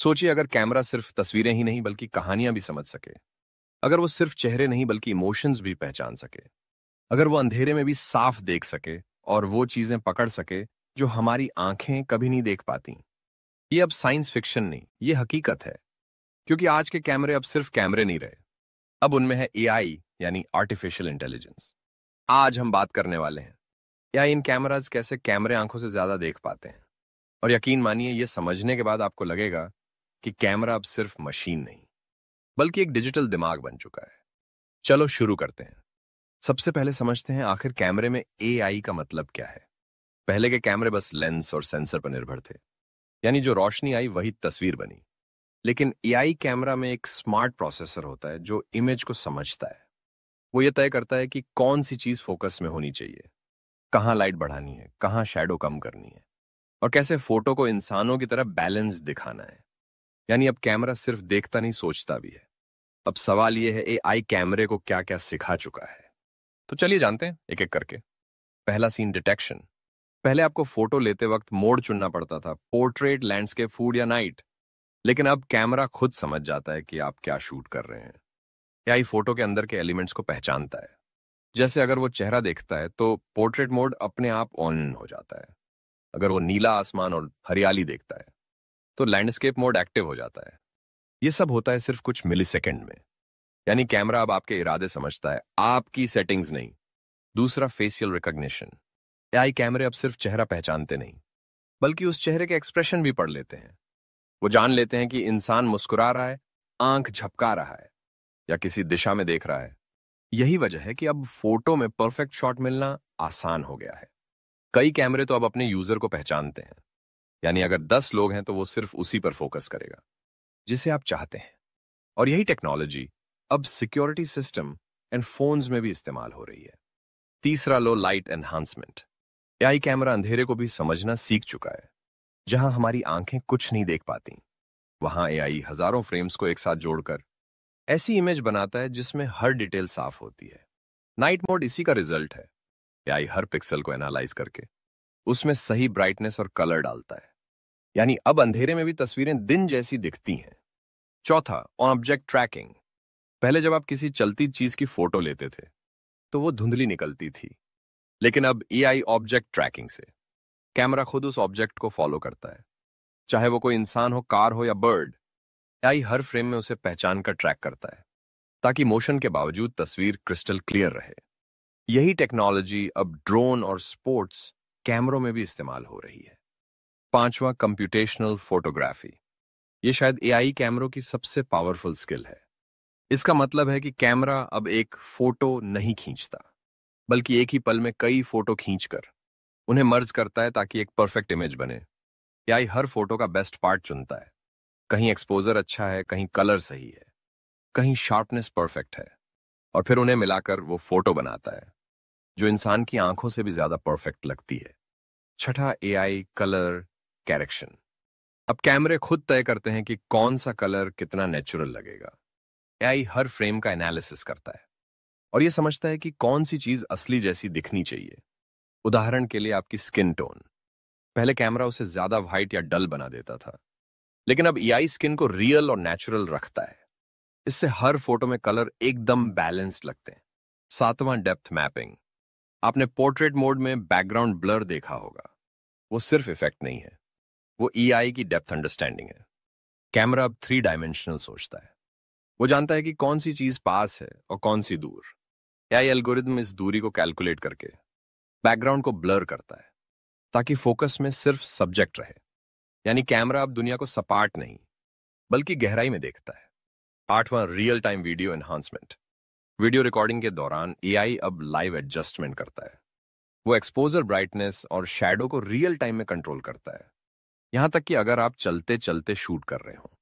सोचिए अगर कैमरा सिर्फ तस्वीरें ही नहीं बल्कि कहानियां भी समझ सके, अगर वो सिर्फ चेहरे नहीं बल्कि इमोशंस भी पहचान सके, अगर वो अंधेरे में भी साफ देख सके और वो चीजें पकड़ सके जो हमारी आंखें कभी नहीं देख पाती। ये अब साइंस फिक्शन नहीं, ये हकीकत है। क्योंकि आज के कैमरे अब सिर्फ कैमरे नहीं रहे, अब उनमें है एआई यानी आर्टिफिशियल इंटेलिजेंस। आज हम बात करने वाले हैं या इन कैमराज कैसे कैमरे आंखों से ज्यादा देख पाते हैं। और यकीन मानिए ये समझने के बाद आपको लगेगा कि कैमरा अब सिर्फ मशीन नहीं बल्कि एक डिजिटल दिमाग बन चुका है। चलो शुरू करते हैं। सबसे पहले समझते हैं आखिर कैमरे में एआई का मतलब क्या है। पहले के कैमरे बस लेंस और सेंसर पर निर्भर थे, यानी जो रोशनी आई वही तस्वीर बनी। लेकिन एआई कैमरा में एक स्मार्ट प्रोसेसर होता है जो इमेज को समझता है। वो ये तय करता है कि कौन सी चीज फोकस में होनी चाहिए, कहाँ लाइट बढ़ानी है, कहाँ शैडो कम करनी है, और कैसे फोटो को इंसानों की तरह बैलेंस दिखाना है। यानी अब कैमरा सिर्फ देखता नहीं, सोचता भी है। अब सवाल यह है एआई कैमरे को क्या क्या सिखा चुका है। तो चलिए जानते हैं एक एक करके। पहला सीन डिटेक्शन। पहले आपको फोटो लेते वक्त मोड चुनना पड़ता था, पोर्ट्रेट, लैंडस्केप, फूड या नाइट। लेकिन अब कैमरा खुद समझ जाता है कि आप क्या शूट कर रहे हैं। एआई फोटो के अंदर के एलिमेंट्स को पहचानता है। जैसे अगर वो चेहरा देखता है तो पोर्ट्रेट मोड अपने आप ऑन हो जाता है। अगर वो नीला आसमान और हरियाली देखता है तो लैंडस्केप मोड एक्टिव हो जाता है। ये सब होता है सिर्फ कुछ मिलीसेकंड में। यानी कैमरा अब आपके इरादे समझता है, आपकी सेटिंग्स नहीं। दूसरा, फेशियल रिकॉग्निशन। एआई कैमरे अब सिर्फ चेहरा पहचानते नहीं बल्कि उस चेहरे के एक्सप्रेशन भी पढ़ लेते हैं। वो जान लेते हैं कि इंसान मुस्कुरा रहा है, आंख झपका रहा है या किसी दिशा में देख रहा है। यही वजह है कि अब फोटो में परफेक्ट शॉट मिलना आसान हो गया है। कई कैमरे तो अब अपने यूजर को पहचानते हैं। यानी अगर 10 लोग हैं तो वो सिर्फ उसी पर फोकस करेगा जिसे आप चाहते हैं। और यही टेक्नोलॉजी अब सिक्योरिटी सिस्टम एंड फोन्स में भी इस्तेमाल हो रही है। तीसरा, लो लाइट एनहांसमेंट। एआई कैमरा अंधेरे को भी समझना सीख चुका है। जहां हमारी आंखें कुछ नहीं देख पाती, वहां एआई हजारों फ्रेम्स को एक साथ जोड़कर ऐसी इमेज बनाता है जिसमें हर डिटेल साफ होती है। नाइट मोड इसी का रिजल्ट है। एआई हर पिक्सल को एनालाइज करके उसमें सही ब्राइटनेस और कलर डालता है। यानी अब अंधेरे में भी तस्वीरें दिन जैसी दिखती हैं। चौथा, ऑब्जेक्ट ट्रैकिंग। पहले जब आप किसी चलती चीज की फोटो लेते थे तो वो धुंधली निकलती थी। लेकिन अब एआई ऑब्जेक्ट ट्रैकिंग से कैमरा खुद उस ऑब्जेक्ट को फॉलो करता है। चाहे वो कोई इंसान हो, कार हो या बर्ड, एआई हर फ्रेम में उसे पहचान कर ट्रैक करता है ताकि मोशन के बावजूद तस्वीर क्रिस्टल क्लियर रहे। यही टेक्नोलॉजी अब ड्रोन और स्पोर्ट्स कैमरों में भी इस्तेमाल हो रही है। पांचवा, कंप्यूटेशनल फोटोग्राफी। ये शायद एआई कैमरों की सबसे पावरफुल स्किल है। इसका मतलब है कि कैमरा अब एक फोटो नहीं खींचता बल्कि एक ही पल में कई फोटो खींचकर उन्हें मर्ज करता है ताकि एक परफेक्ट इमेज बने। एआई हर फोटो का बेस्ट पार्ट चुनता है। कहीं एक्सपोजर अच्छा है, कहीं कलर सही है, कहीं शार्पनेस परफेक्ट है, और फिर उन्हें मिलाकर वो फोटो बनाता है जो इंसान की आंखों से भी ज्यादा परफेक्ट लगती है। छठा, एआई कलर करेक्शन। अब कैमरे खुद तय करते हैं कि कौन सा कलर कितना नेचुरल लगेगा। एआई हर फ्रेम का एनालिसिस करता है और ये समझता है कि कौन सी चीज असली जैसी दिखनी चाहिए। उदाहरण के लिए आपकी स्किन टोन। पहले कैमरा उसे ज्यादा व्हाइट या डल बना देता था, लेकिन अब एआई स्किन को रियल और नेचुरल रखता है। इससे हर फोटो में कलर एकदम बैलेंस्ड लगते हैं। सातवां, डेप्थ मैपिंग। आपने पोर्ट्रेट मोड में बैकग्राउंड ब्लर देखा होगा। वो सिर्फ इफेक्ट नहीं है, वो एआई की डेप्थ अंडरस्टैंडिंग है। कैमरा अब 3 डायमेंशनल सोचता है। वो जानता है कि कौन सी चीज पास है और कौन सी दूर। एआई एल्गोरिदम इस दूरी को कैलकुलेट करके बैकग्राउंड को ब्लर करता है ताकि फोकस में सिर्फ सब्जेक्ट रहे। यानी कैमरा अब दुनिया को सपाट नहीं बल्कि गहराई में देखता है। आठवां, real time video enhancement. Video recording के दौरान एआई अब लाइव एडजस्टमेंट करता है। वो एक्सपोजर, ब्राइटनेस और शैडो को रियल टाइम में कंट्रोल करता है। यहां तक कि अगर आप चलते चलते शूट कर रहे हो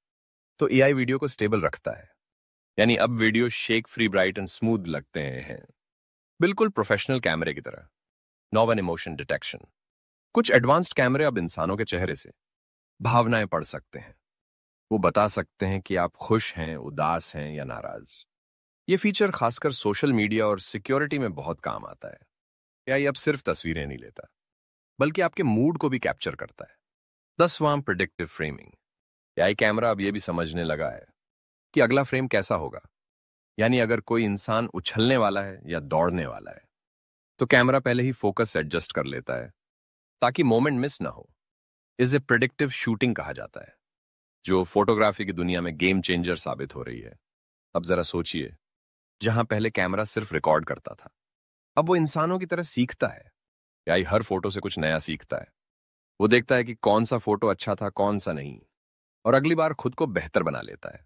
तो एआई वीडियो को स्टेबल रखता है। यानी अब video shake free, bright and smooth लगते हैं, बिल्कुल प्रोफेशनल कैमरे की तरह। नॉवन, इमोशन डिटेक्शन। कुछ एडवांस्ड कैमरे अब इंसानों के चेहरे से भावनाएं पढ़ सकते हैं। वो बता सकते हैं कि आप खुश हैं, उदास हैं या नाराज। ये फीचर खासकर सोशल मीडिया और सिक्योरिटी में बहुत काम आता है। एआई अब सिर्फ तस्वीरें नहीं लेता बल्कि आपके मूड को भी कैप्चर करता है। 10वां, प्रिडिक्टिव फ्रेमिंग। एआई कैमरा अब ये भी समझने लगा है कि अगला फ्रेम कैसा होगा। यानी अगर कोई इंसान उछलने वाला है या दौड़ने वाला है तो कैमरा पहले ही फोकस एडजस्ट कर लेता है ताकि मोमेंट मिस ना हो। इसे प्रिडिक्टिव शूटिंग कहा जाता है, जो फोटोग्राफी की दुनिया में गेम चेंजर साबित हो रही है। अब जरा सोचिए, जहां पहले कैमरा सिर्फ रिकॉर्ड करता था, अब वो इंसानों की तरह सीखता है। एआई हर फोटो से कुछ नया सीखता है। वो देखता है कि कौन सा फोटो अच्छा था, कौन सा नहीं, और अगली बार खुद को बेहतर बना लेता है।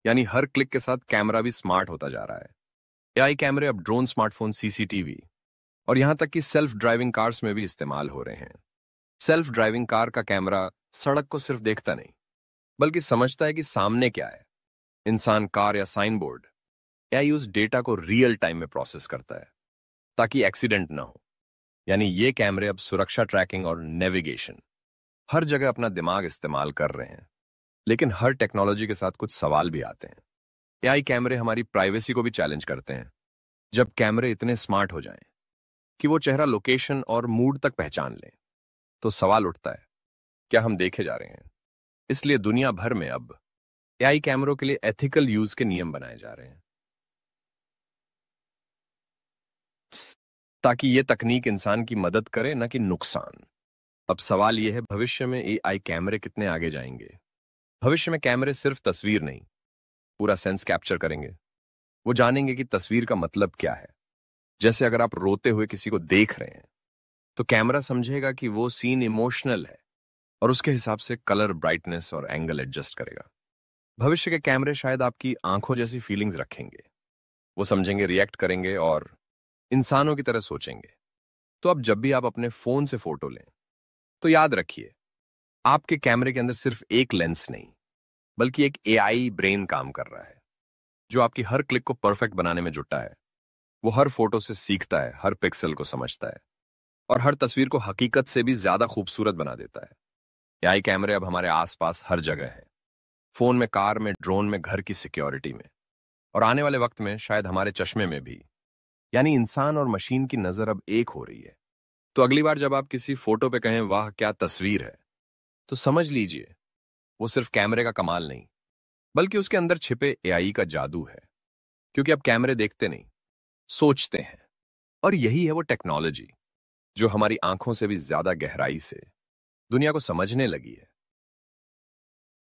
यानी हर क्लिक के साथ कैमरा भी स्मार्ट होता जा रहा है। एआई कैमरे अब ड्रोन, स्मार्टफोन, सीसीटीवी और यहां तक कि सेल्फ ड्राइविंग कार्स में भी इस्तेमाल हो रहे हैं। सेल्फ ड्राइविंग कार का कैमरा सड़क को सिर्फ देखता नहीं, बल्कि समझता है कि सामने क्या है, इंसान, कार या साइन बोर्ड। एआई उस डेटा को रियल टाइम में प्रोसेस करता है ताकि एक्सीडेंट ना हो। यानी ये कैमरे अब सुरक्षा, ट्रैकिंग और नेविगेशन हर जगह अपना दिमाग इस्तेमाल कर रहे हैं। लेकिन हर टेक्नोलॉजी के साथ कुछ सवाल भी आते हैं। एआई कैमरे हमारी प्राइवेसी को भी चैलेंज करते हैं। जब कैमरे इतने स्मार्ट हो जाएं कि वो चेहरा, लोकेशन और मूड तक पहचान लें, तो सवाल उठता है, क्या हम देखे जा रहे हैं? इसलिए दुनिया भर में अब एआई कैमरों के लिए एथिकल यूज के नियम बनाए जा रहे हैं ताकि ये तकनीक इंसान की मदद करे, न कि नुकसान। अब सवाल यह है, भविष्य में एआई कैमरे कितने आगे जाएंगे? भविष्य में कैमरे सिर्फ तस्वीर नहीं, पूरा सेंस कैप्चर करेंगे। वो जानेंगे कि तस्वीर का मतलब क्या है। जैसे अगर आप रोते हुए किसी को देख रहे हैं तो कैमरा समझेगा कि वो सीन इमोशनल है और उसके हिसाब से कलर, ब्राइटनेस और एंगल एडजस्ट करेगा। भविष्य के कैमरे शायद आपकी आंखों जैसी फीलिंग्स रखेंगे। वो समझेंगे, रिएक्ट करेंगे और इंसानों की तरह सोचेंगे। तो अब जब भी आप अपने फोन से फोटो लें तो याद रखिए, आपके कैमरे के अंदर सिर्फ एक लेंस नहीं, बल्कि एक एआई ब्रेन काम कर रहा है, जो आपकी हर क्लिक को परफेक्ट बनाने में जुटा है। वो हर फोटो से सीखता है, हर पिक्सल को समझता है और हर तस्वीर को हकीकत से भी ज्यादा खूबसूरत बना देता है। एआई कैमरे अब हमारे आसपास हर जगह हैं, फोन में, कार में, ड्रोन में, घर की सिक्योरिटी में, और आने वाले वक्त में शायद हमारे चश्मे में भी। यानी इंसान और मशीन की नजर अब एक हो रही है। तो अगली बार जब आप किसी फोटो पे कहें, वाह क्या तस्वीर है, तो समझ लीजिए वो सिर्फ कैमरे का कमाल नहीं, बल्कि उसके अंदर छिपे एआई का जादू है। क्योंकि अब कैमरे देखते नहीं, सोचते हैं। और यही है वो टेक्नोलॉजी जो हमारी आंखों से भी ज्यादा गहराई से दुनिया को समझने लगी है।